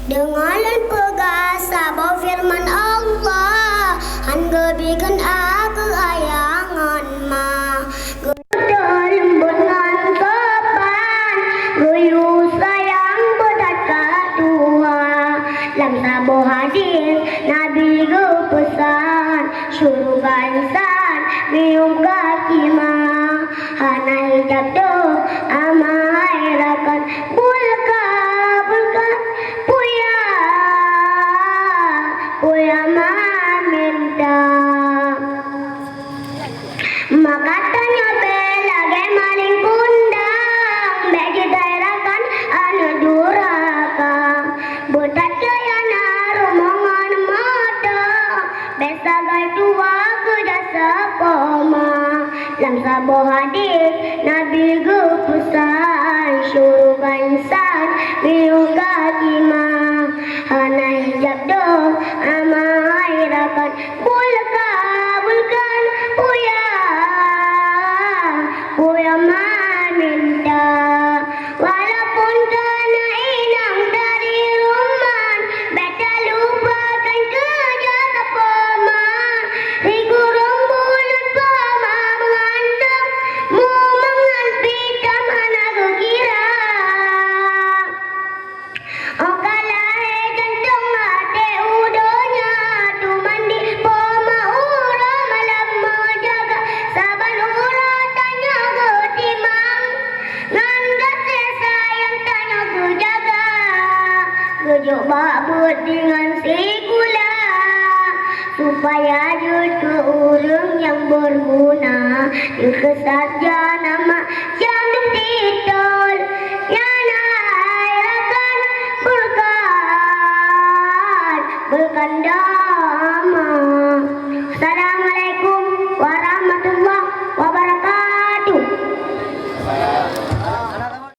Dengarkan perkasa bahwa firman Allah Hanggebikan aku ayangan mah lembut ngan sopan Guyu sayang bedat ka Tuhan Lam sabuh hadis Nabi gepesan Surga insan Minum kaki mah Hana hijab do Amai rakan Bulka Puya minta Makatanya bela gemaling kundang Bagi daerakan anu duraka Butat kayana romongan mata Besa gai tua kejasa poma Lam sabuh hadis Nabi gepesan Surga insan Minum kaki mah Hana hijab do Amai rakan Bulkan Puya minta Walaupun kena inang dari rumah Beta lupakan kerja poma Rigurung bulut poma Mengandung Mu menganpita mana kukira Oh kalahe jantung mate udonya Tu mandi poma ura malam menjaga Saban ura tanya ketimang Nganda sayang tanya kejaga Gejuk babut dengan si gula Supaya jut ke urung yang berguna Dikesat nama jantung titol Nyana airakan Bulkan damai